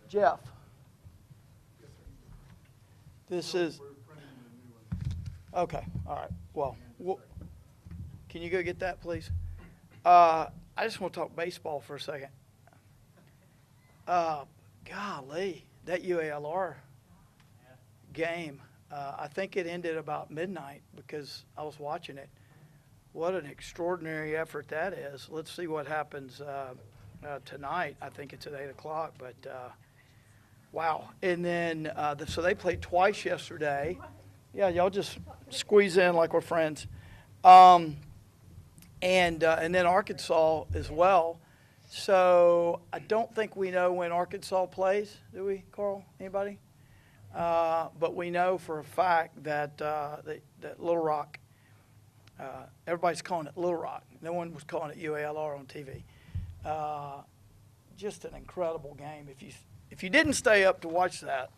Jeff. This is... Okay, all right. Well, can you go get that, please? I just want to talk baseball for a second. Golly, that UALR game, I think it ended about midnight because I was watching it. What an extraordinary effort that is. Let's see what happens tonight. I think it's at 8 o'clock, but wow. And then, so they played twice yesterday. Yeah, y'all just squeeze in like we're friends. And then Arkansas as well. So I don't think we know when Arkansas plays, do we, Carl? Anybody? But we know for a fact that that Little Rock, everybody's calling it Little Rock. No one was calling it UALR on TV. Just an incredible game. If you didn't stay up to watch that,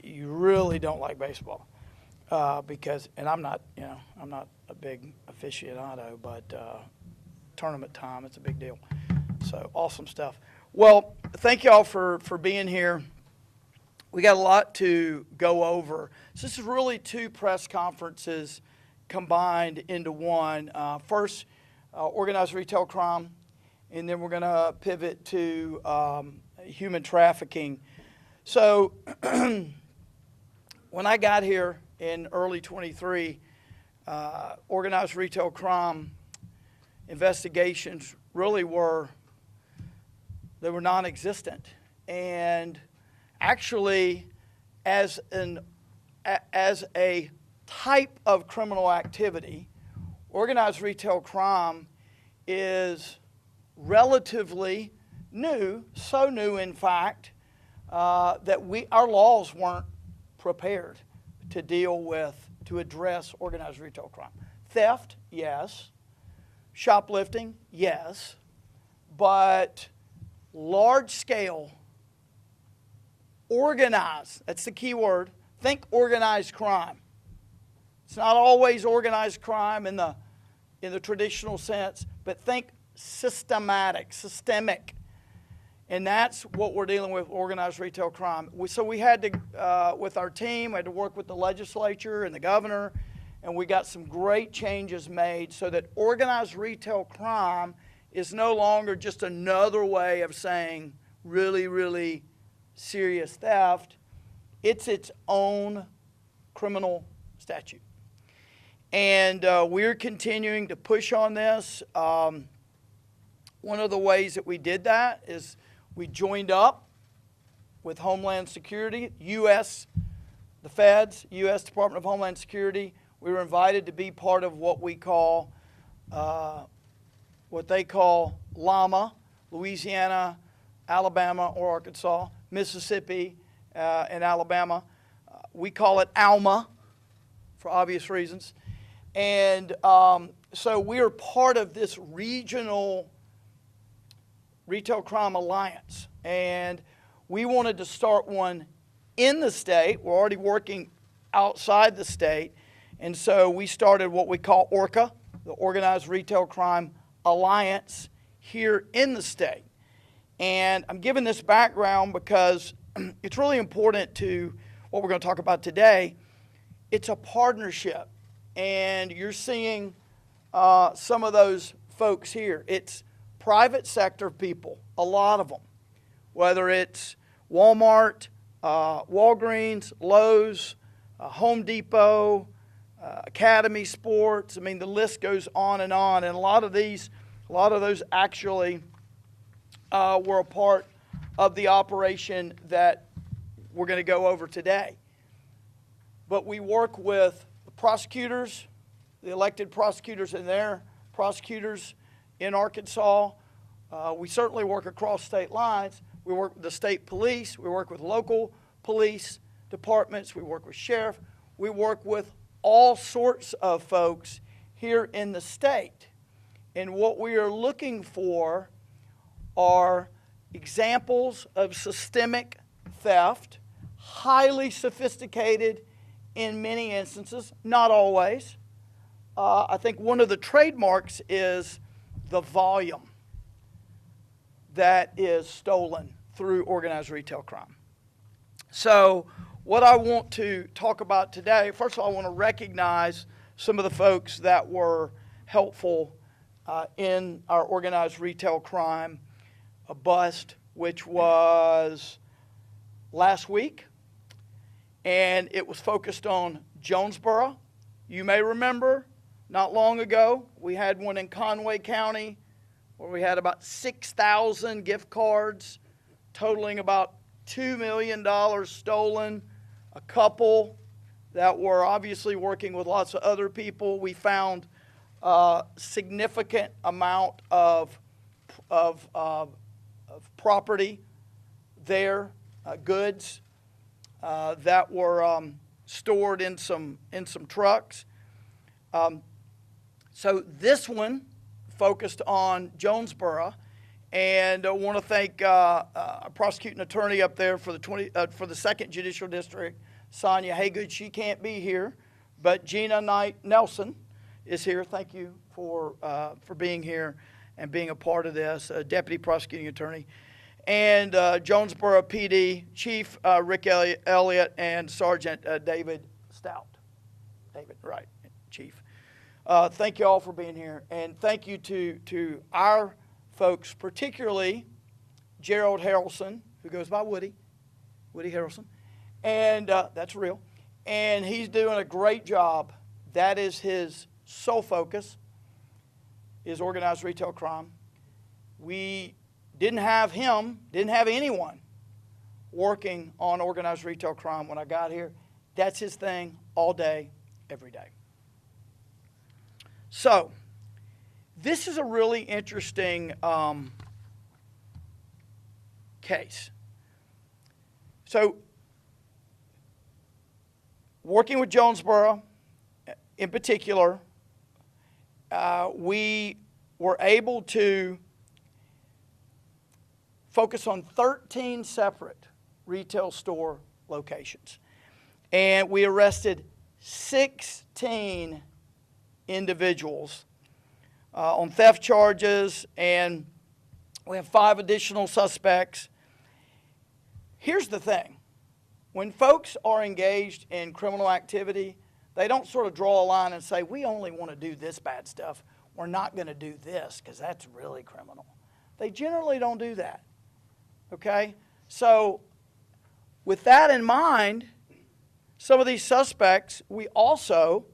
you really don't like baseball. Because, and I'm not a big aficionado, but tournament time, it's a big deal. So awesome stuff. Well, thank y'all for being here. We got a lot to go over. So this is really two press conferences combined into one. First, organized retail crime, and then we're going to pivot to human trafficking. So when I got here in early 23, organized retail crime investigations really were non-existent. And actually, as a type of criminal activity, organized retail crime is relatively new, so new in fact, that our laws weren't prepared to deal with, to address organized retail crime. Theft, yes. Shoplifting, yes. But large-scale, organized, that's the key word. Think organized crime. It's not always organized crime in the traditional sense, but think systemic. And that's what we're dealing with, organized retail crime. So we had to, with our team, we had to work with the legislature and the governor, and we got some great changes made so that organized retail crime is no longer just another way of saying really, really serious theft. It's its own criminal statute. And we're continuing to push on this. One of the ways that we did that is we joined up with Homeland Security, the feds, U.S. Department of Homeland Security. We were invited to be part of what we call, what they call LAMA, Louisiana, Alabama, or Arkansas, Mississippi, and Alabama. We call it ALMA for obvious reasons. And so we are part of this regional Retail Crime Alliance, and we wanted to start one in the state. We're already working outside the state, and so we started what we call ORCA, the Organized Retail Crime Alliance, here in the state. And I'm giving this background because it's really important to what we're going to talk about today. It's a partnership, and you're seeing some of those folks here. It's private sector people, a lot of them, whether it's Walmart, Walgreens, Lowe's, Home Depot, Academy Sports. I mean, the list goes on. And a lot of those actually were a part of the operation that we're going to go over today. But we work with the prosecutors, the elected prosecutors and their prosecutors in Arkansas. We certainly work across state lines. We work with the state police. We work with local police departments. We work with sheriff. We work with all sorts of folks here in the state. And what we are looking for are examples of systemic theft, highly sophisticated in many instances, not always. I think one of the trademarks is the volume that is stolen through organized retail crime. So what I want to talk about today, first of all, I want to recognize some of the folks that were helpful in our organized retail crime bust, which was last week, and it was focused on Jonesboro. You may remember not long ago we had one in Conway County where we had about 6,000 gift cards totaling about $2 million stolen. A couple that were obviously working with lots of other people. We found a significant amount of property there, goods that were stored in some trucks. So this one focused on Jonesboro, and I want to thank a prosecuting attorney up there for the 2nd Judicial District, Sonia Haygood. She can't be here, but Gina Knight Nelson is here. Thank you for being here and being a part of this, Deputy Prosecuting Attorney. And Jonesboro PD Chief Rick Elliott and Sergeant David Stout. David, right, Chief. Thank you all for being here. And thank you to our folks, particularly Gerald Harrelson, who goes by Woody Harrelson. And that's real. And he's doing a great job. That is his sole focus, is organized retail crime. We didn't have anyone working on organized retail crime when I got here. That's his thing all day, every day. So, this is a really interesting case. So, working with Jonesboro in particular, we were able to focus on 13 separate retail store locations. And we arrested 16 individuals on theft charges, and we have 5 additional suspects. Here's the thing. When folks are engaged in criminal activity, they don't sort of draw a line and say, we only want to do this bad stuff. We're not going to do this because that's really criminal. They generally don't do that. Okay? So with that in mind, some of these suspects, we also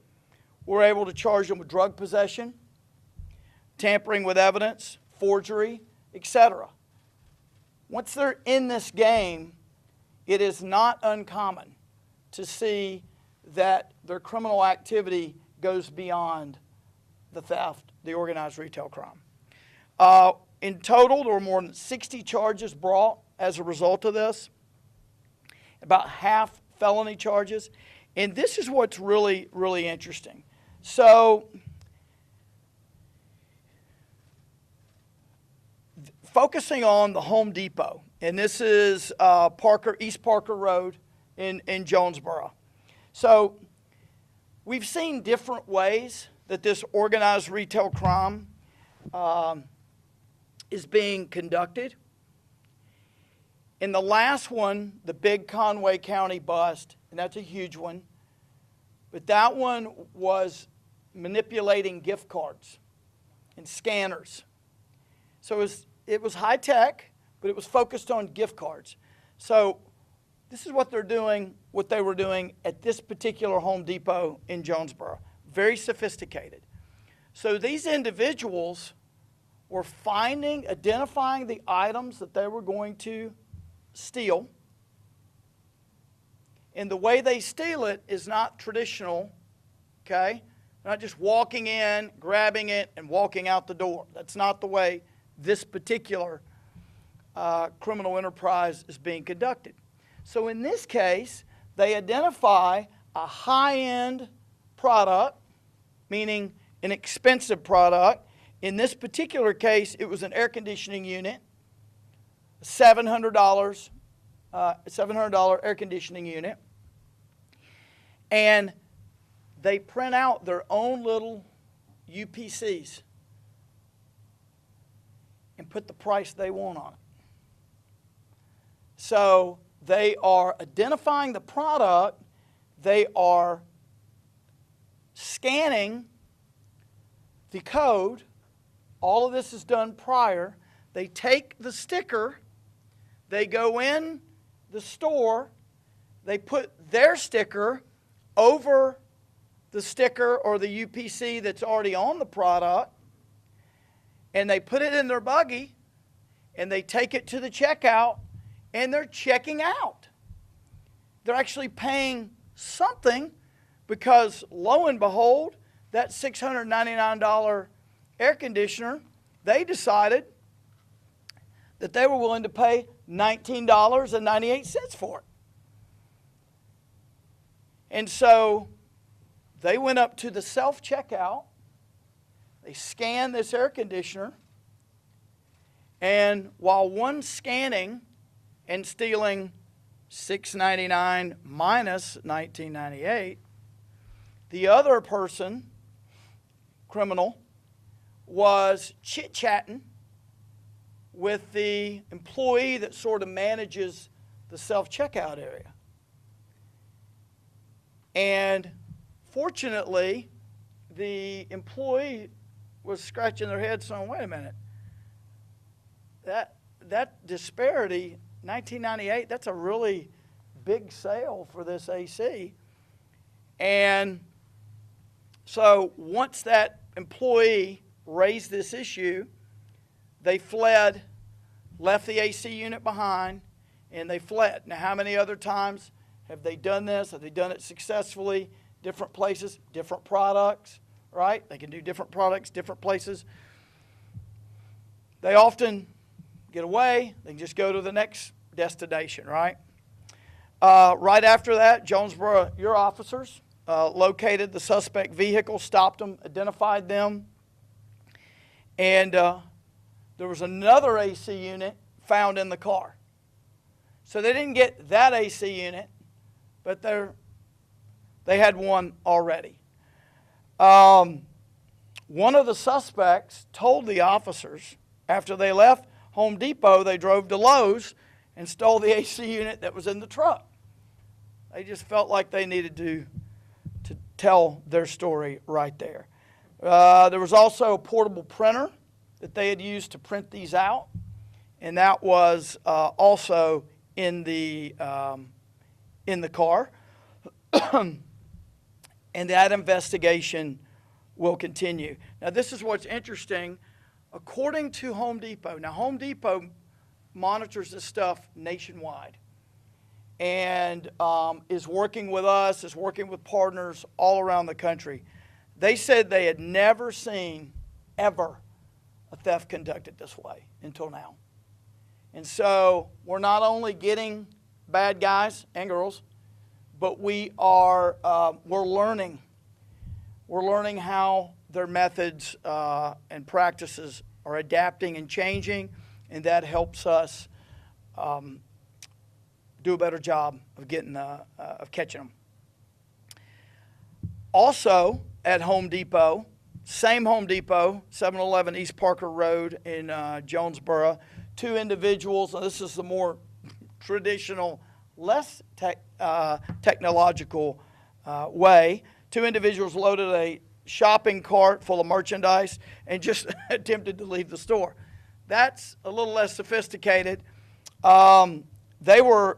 were able to charge them with drug possession, tampering with evidence, forgery, etc. Once they're in this game, it is not uncommon to see that their criminal activity goes beyond the theft, the organized retail crime. In total, there were more than 60 charges brought as a result of this, about half felony charges. And this is what's really, really interesting. So, focusing on the Home Depot, and this is East Parker Road in Jonesboro. So, we've seen different ways that this organized retail crime is being conducted. In the last one, the big Conway County bust, and that's a huge one, but that one was manipulating gift cards and scanners. So it was high tech, but it was focused on gift cards. So this is what they were doing at this particular Home Depot in Jonesboro. Very sophisticated. So these individuals were identifying the items that they were going to steal. And the way they steal it is not traditional, okay? They're not just walking in, grabbing it, and walking out the door. That's not the way this particular criminal enterprise is being conducted. So in this case, they identify a high-end product, meaning an expensive product. In this particular case, it was an air conditioning unit, $700 air conditioning unit. And they print out their own little UPCs and put the price they want on it. So they are identifying the product, they are scanning the code. All of this is done prior. They take the sticker, they go in the store, they put their sticker over the sticker or the UPC that's already on the product, and they put it in their buggy, and they take it to the checkout, and they're checking out. They're actually paying something because, lo and behold, that $699 air conditioner, they decided that they were willing to pay $19.98 for it. And so they went up to the self-checkout, they scanned this air conditioner, and while one scanning and stealing $699 minus $19.98, the other person, criminal, was chit-chatting with the employee that sort of manages the self-checkout area. And fortunately, the employee was scratching their head saying, wait a minute, that disparity, $19.98, that's a really big sale for this AC. And so once that employee raised this issue, they fled, left the AC unit behind, and they fled. Now, how many other times have they done this? Have they done it successfully? Different places, different products, right? They can do different products, different places. They often get away. They can just go to the next destination, right? Right after that, Jonesboro, your officers located the suspect vehicle, stopped them, identified them, and there was another AC unit found in the car. So they didn't get that AC unit, but they had one already. One of the suspects told the officers after they left Home Depot, they drove to Lowe's and stole the AC unit that was in the truck. They just felt like they needed to tell their story right there. There was also a portable printer that they had used to print these out, and that was also in the car. And that investigation will continue. Now, this is what's interesting. According to Home Depot, now Home Depot monitors this stuff nationwide and is working with us, is working with partners all around the country. They said they had never seen, ever, a theft conducted this way until now. And so we're not only getting bad guys and girls, but we're learning. We're learning how their methods and practices are adapting and changing, and that helps us do a better job of catching them. Also at Home Depot, same Home Depot, 711 East Parker Road in Jonesboro, two individuals, and this is the more traditional, less technological way. Two individuals loaded a shopping cart full of merchandise and just attempted to leave the store. That's a little less sophisticated. They were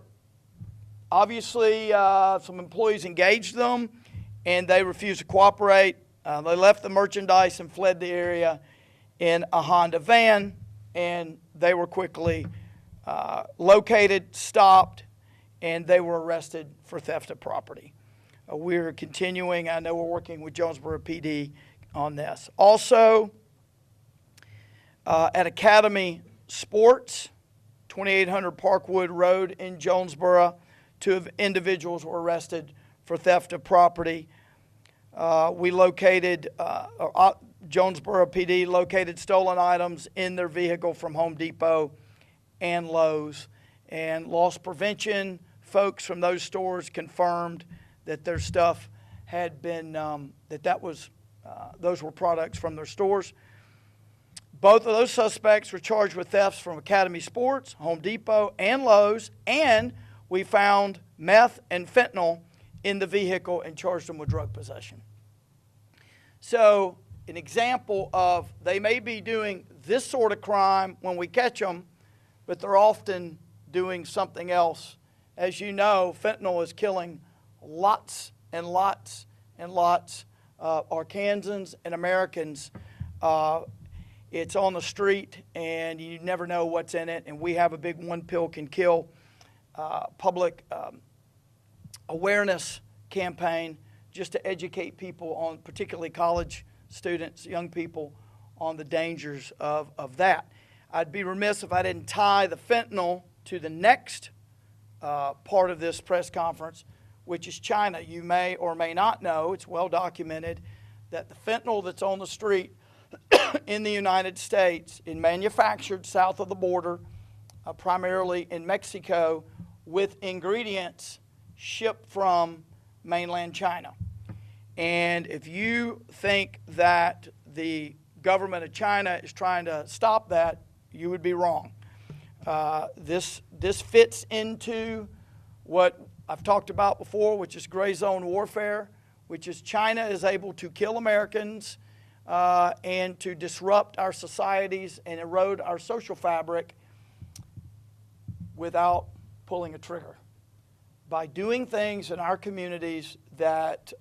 obviously, some employees engaged them, and they refused to cooperate. They left the merchandise and fled the area in a Honda van, and they were quickly located, stopped, and they were arrested for theft of property. We're continuing. I know we're working with Jonesboro PD on this. Also, at Academy Sports, 2800 Parkwood Road in Jonesboro, two individuals were arrested for theft of property. We located, Jonesboro PD located stolen items in their vehicle from Home Depot and Lowe's. And loss prevention folks from those stores confirmed that their stuff had been, those were products from their stores. Both of those suspects were charged with thefts from Academy Sports, Home Depot, and Lowe's, and we found meth and fentanyl in the vehicle and charged them with drug possession. So an example of they may be doing this sort of crime when we catch them, but they're often doing something else. As you know, fentanyl is killing lots and lots and lots of Arkansans and Americans. It's on the street, and you never know what's in it, and we have a big one pill can kill public awareness campaign just to educate people on, particularly college students, young people, on the dangers of that. I'd be remiss if I didn't tie the fentanyl to the next part of this press conference, which is China. You may or may not know, it's well documented, that the fentanyl that's on the street in the United States is manufactured south of the border, primarily in Mexico, with ingredients shipped from mainland China. And if you think that the government of China is trying to stop that, you would be wrong. This fits into what I've talked about before, which is gray zone warfare, which is China is able to kill Americans and to disrupt our societies and erode our social fabric without pulling a trigger. By doing things in our communities that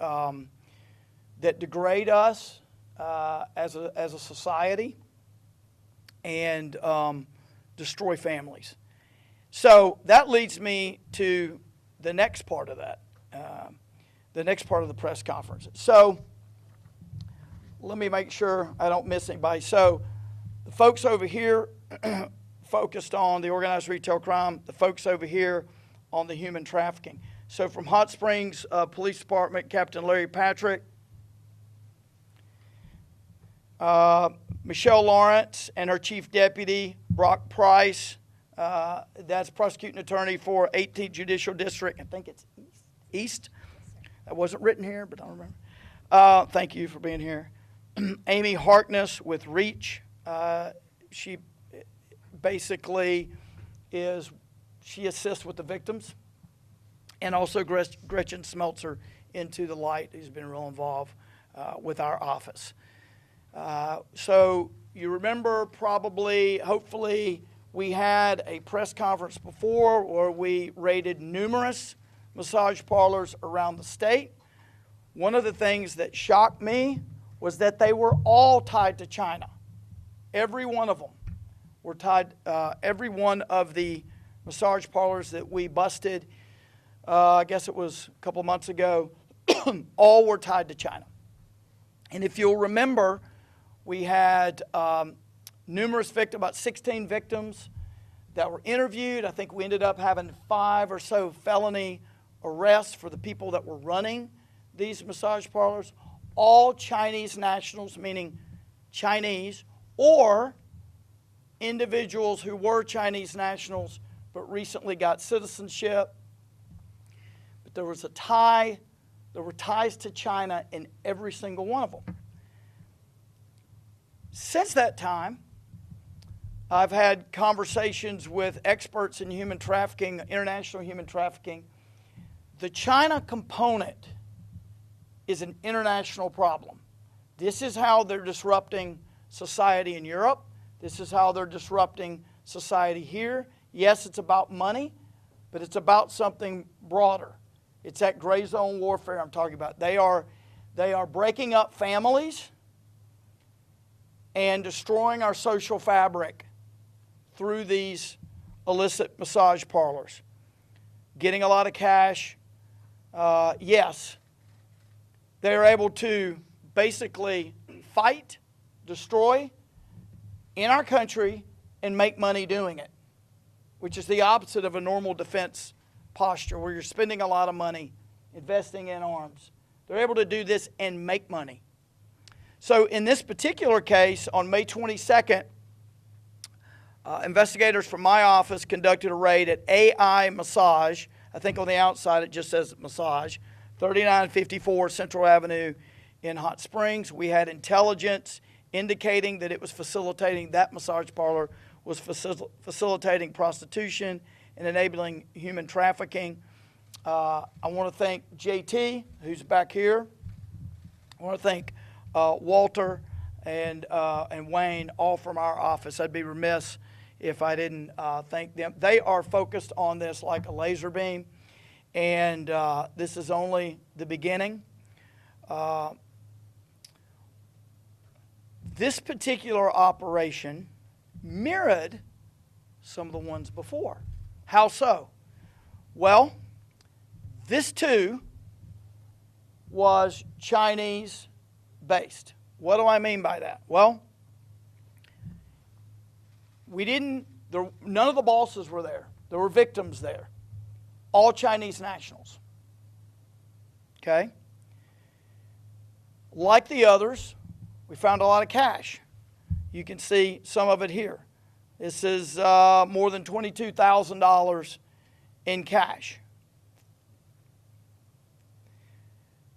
degrade us as a society and destroy families. So that leads me to the next part of that, the next part of the press conference. So let me make sure I don't miss anybody. So the folks over here focused on the organized retail crime, the folks over here on the human trafficking. So from Hot Springs Police Department, Captain Larry Patrick, Michelle Lawrence and her chief deputy, Brock Price, that's prosecuting attorney for 18th Judicial District. I think it's East. That wasn't written here, but I don't remember. Thank you for being here. Amy Harkness with Reach. She basically she assists with the victims. And also Gretchen Smeltzer into the light, who's been real involved with our office. So you remember probably, hopefully, we had a press conference before where we raided numerous massage parlors around the state. One of the things that shocked me was that they were all tied to China. Every one of them were tied, every one of the massage parlors that we busted, I guess it was a couple months ago, all were tied to China. And if you'll remember, we had numerous victims, about 16 victims that were interviewed. I think we ended up having 5 or so felony arrests for the people that were running these massage parlors. All Chinese nationals, meaning Chinese, or individuals who were Chinese nationals but recently got citizenship. But there was a tie, there were ties to China in every single one of them. Since that time, I've had conversations with experts in human trafficking, international human trafficking. The China component is an international problem. This is how they're disrupting society in Europe. This is how they're disrupting society here. Yes, it's about money, but it's about something broader. It's that gray zone warfare I'm talking about. They are breaking up families and destroying our social fabric through these illicit massage parlors. Getting a lot of cash. Yes, they're able to basically fight, destroy in our country, and make money doing it, which is the opposite of a normal defense posture where you're spending a lot of money investing in arms. They're able to do this and make money. So in this particular case, on May 22nd, investigators from my office conducted a raid at AI Massage. I think on the outside it just says Massage, 3954 Central Avenue in Hot Springs. We had intelligence indicating that it was facilitating, that massage parlor was facilitating prostitution and enabling human trafficking. I want to thank JT, who's back here. I want to thank Walter and Wayne, all from our office. I'd be remiss if I didn't thank them. They are focused on this like a laser beam, and this is only the beginning. This particular operation mirrored some of the ones before. How so? Well, this too was Chinese based. What do I mean by that? Well, none of the bosses were there. There were victims there. All Chinese nationals. Okay? Like the others, we found a lot of cash. You can see some of it here. This is more than $22,000 in cash.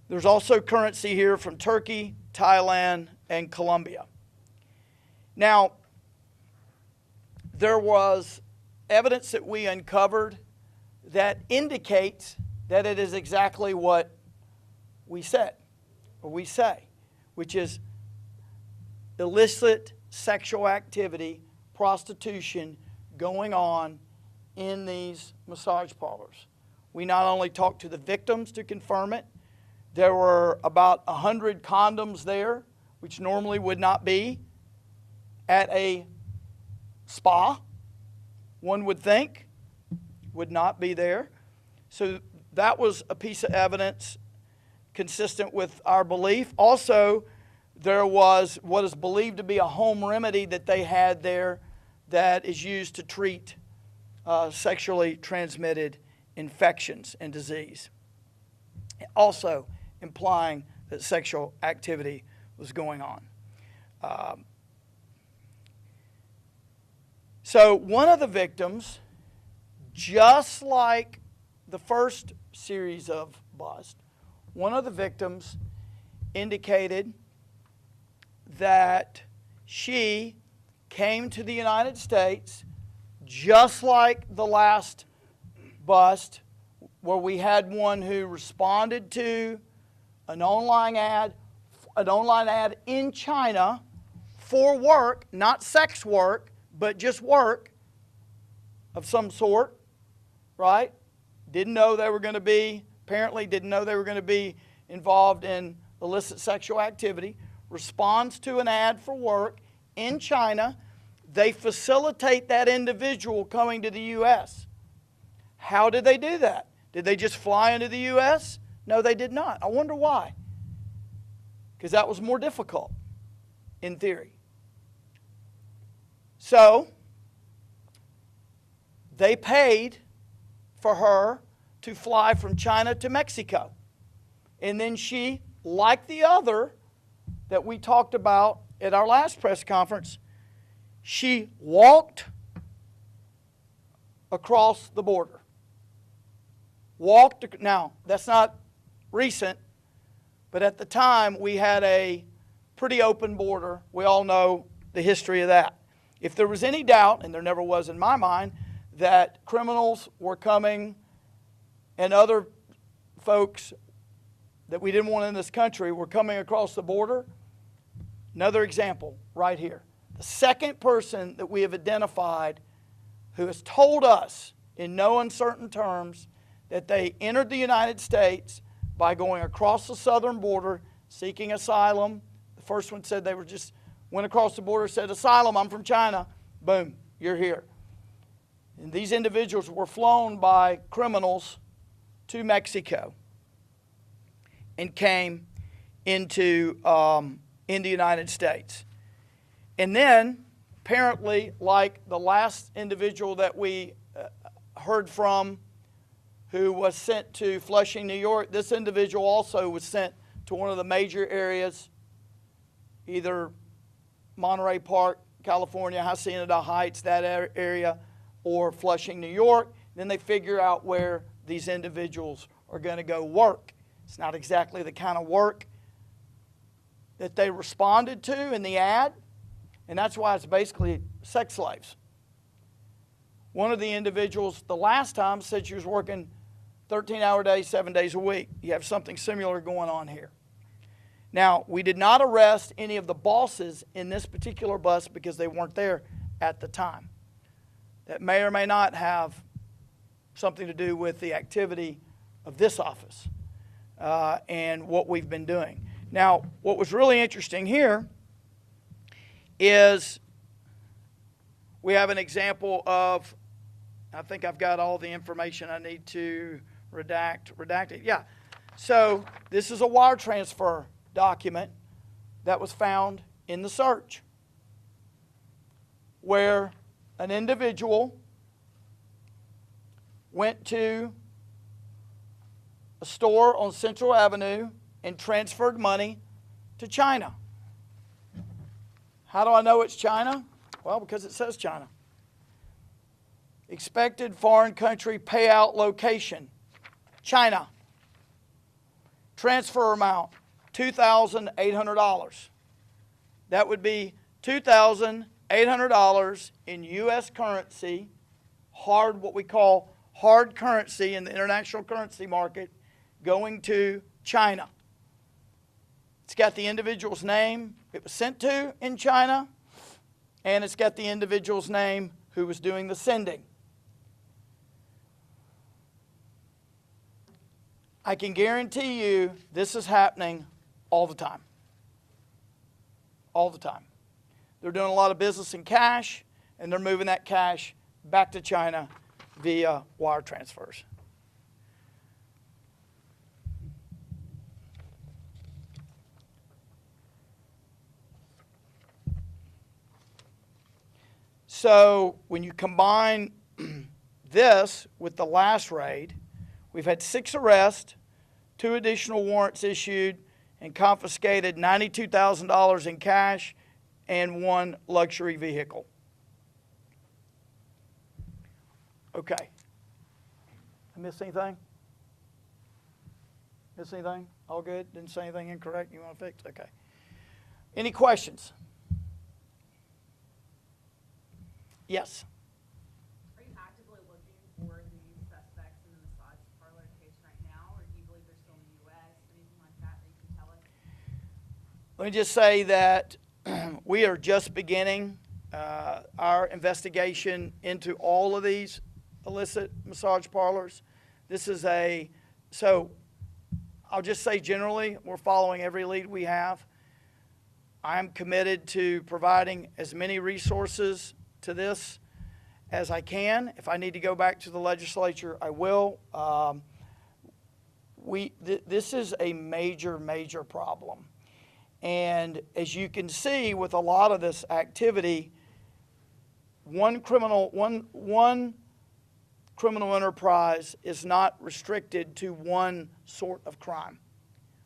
There's also currency here from Turkey, Thailand, and Colombia. Now, there was evidence that we uncovered that indicates that it is exactly what we said, or we say, which is illicit sexual activity, prostitution going on in these massage parlors. We not only talked to the victims to confirm it, there were about 100 condoms there, which normally would not be at a spa, one would think, would not be there. So that was a piece of evidence consistent with our belief. Also, there was what is believed to be a home remedy that they had there that is used to treat sexually transmitted infections and disease. Also implying that sexual activity was going on. So one of the victims, just like the first series of busts, one of the victims indicated that she came to the United States just like the last bust, where we had one who responded to an online ad in China for work, not sex work, but just work of some sort, right? Apparently didn't know they were going to be involved in illicit sexual activity, responds to an ad for work in China. They facilitate that individual coming to the U.S. How did they do that? Did they just fly into the U.S.? No, they did not. I wonder why. Because that was more difficult, in theory. So, they paid for her to fly from China to Mexico. And then she, like the other that we talked about at our last press conference, she walked across the border. Now, that's not recent, but at the time we had a pretty open border. We all know the history of that. If there was any doubt, and there never was in my mind, that criminals were coming and other folks that we didn't want in this country were coming across the border, another example right here. The second person that we have identified who has told us in no uncertain terms that they entered the United States by going across the southern border, seeking asylum. The first one said they went across the border, said, "Asylum, I'm from China." Boom, you're here. And these individuals were flown by criminals to Mexico and came into the United States. And then, apparently, like the last individual that we heard from who was sent to Flushing, New York, this individual also was sent to one of the major areas, either Monterey Park, California, Hacienda Heights, that area, or Flushing, New York. Then they figure out where these individuals are going to go work. It's not exactly the kind of work that they responded to in the ad, and that's why it's basically sex slaves. One of the individuals the last time said she was working 13-hour days, 7 days a week. You have something similar going on here. Now, we did not arrest any of the bosses in this particular bus because they weren't there at the time. That may or may not have something to do with the activity of this office and what we've been doing. Now, what was really interesting here is we have an example of, I think I've got all the information I need to redact it. Yeah. So this is a wire transfer document that was found in the search where an individual went to a store on Central Avenue and transferred money to China. How do I know it's China? Well, because it says China. Expected foreign country payout location, China. Transfer amount, $2,800. That would be $2,800 in U.S. currency, what we call hard currency in the international currency market, going to China. It's got the individual's name it was sent to in China, and it's got the individual's name who was doing the sending. I can guarantee you this is happening all the time. All the time. They're doing a lot of business in cash, and they're moving that cash back to China via wire transfers. So when you combine this with the last raid, we've had 6 arrests, 2 additional warrants issued, and confiscated $92,000 in cash and 1 luxury vehicle. Okay. I missed anything? Missed anything? All good? Didn't say anything incorrect you want to fix? Okay. Any questions? Yes. Are you actively looking for these suspects in the massage parlor case right now, or do you believe they're still in the U.S.? Anything like that that you can tell us? Let me just say that we are just beginning our investigation into all of these illicit massage parlors. So I'll just say generally, we're following every lead we have. I'm committed to providing as many resources to this as I can. If I need to go back to the legislature, I will. This is a major, major problem. And as you can see with a lot of this activity, one criminal enterprise is not restricted to one sort of crime,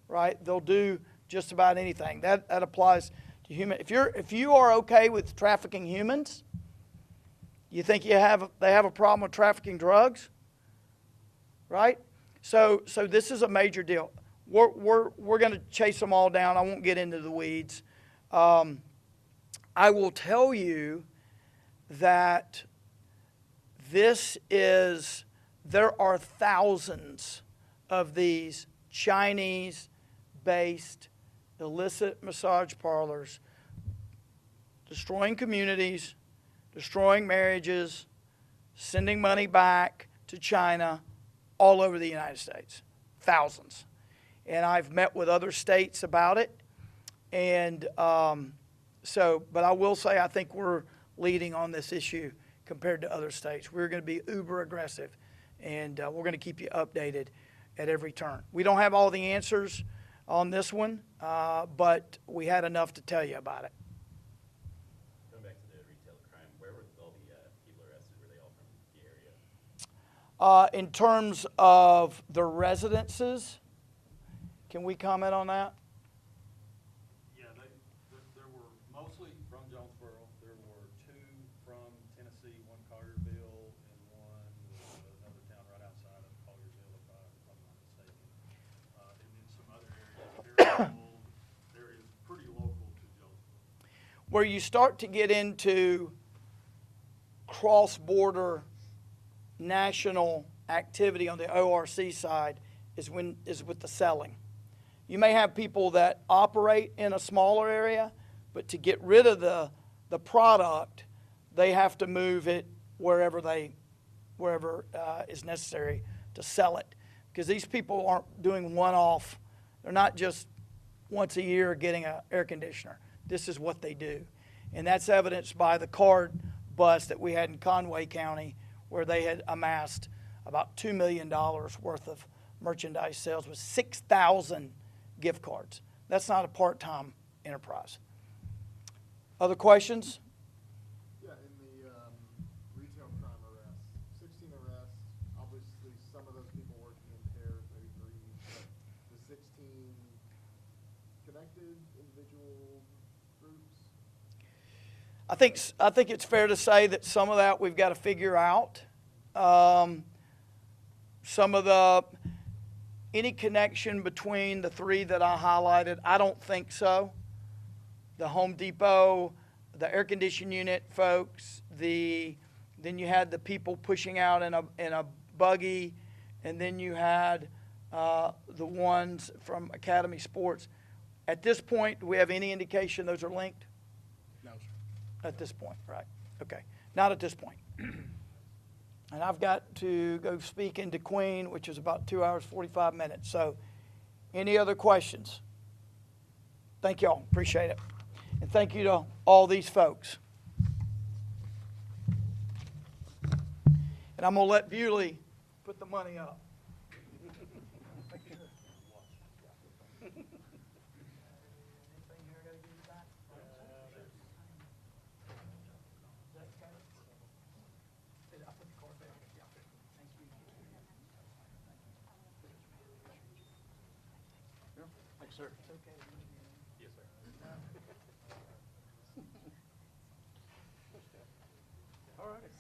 right? They'll do just about anything. That applies to human. If you are okay with trafficking humans, you think they have a problem with trafficking drugs, right? So this is a major deal. We're going to chase them all down. I won't get into the weeds. I will tell you that there are thousands of these Chinese-based illicit massage parlors destroying communities, destroying marriages, sending money back to China all over the United States. Thousands. And I've met with other states about it. And but I will say I think we're leading on this issue compared to other states. We're going to be uber aggressive, and we're going to keep you updated at every turn. We don't have all the answers on this one, but we had enough to tell you about it. Going back to the retail crime, where were all the people arrested? Were they all from the area? In terms of the residences, can we comment on that? Yeah, there were mostly from Jonesboro. There were 2 from Tennessee, 1 Collierville, and 1 another town right outside of Collierville, if I'm not mistaken. And then some other areas. There is pretty Where you start to get into cross-border national activity on the ORC side is with the selling. You may have people that operate in a smaller area, but to get rid of the product, they have to move it wherever is necessary to sell it. Because these people aren't doing one-off. They're not just once a year getting an air conditioner. This is what they do. And that's evidenced by the card bust that we had in Conway County, where they had amassed about $2 million worth of merchandise sales with 6,000 gift cards. That's not a part-time enterprise. Other questions? Yeah, in the retail crime arrests, 16 arrests, obviously some of those people working in pairs, maybe 3, but the 16 connected individual groups? I think it's fair to say that some of that we've got to figure out. Some of any connection between the 3 that I highlighted, I don't think so. The Home Depot, the air conditioning unit folks, then you had the people pushing out in a buggy, and then you had the ones from Academy Sports. At this point, do we have any indication those are linked? No, sir. At this point, right. Okay. Not at this point. And I've got to go speak in DeQueen, which is about 2 hours, 45 minutes. So any other questions? Thank y'all. Appreciate it. And thank you to all these folks. And I'm going to let Bewley put the money up. Thanks, sir. It's okay. Yes, sir. All right.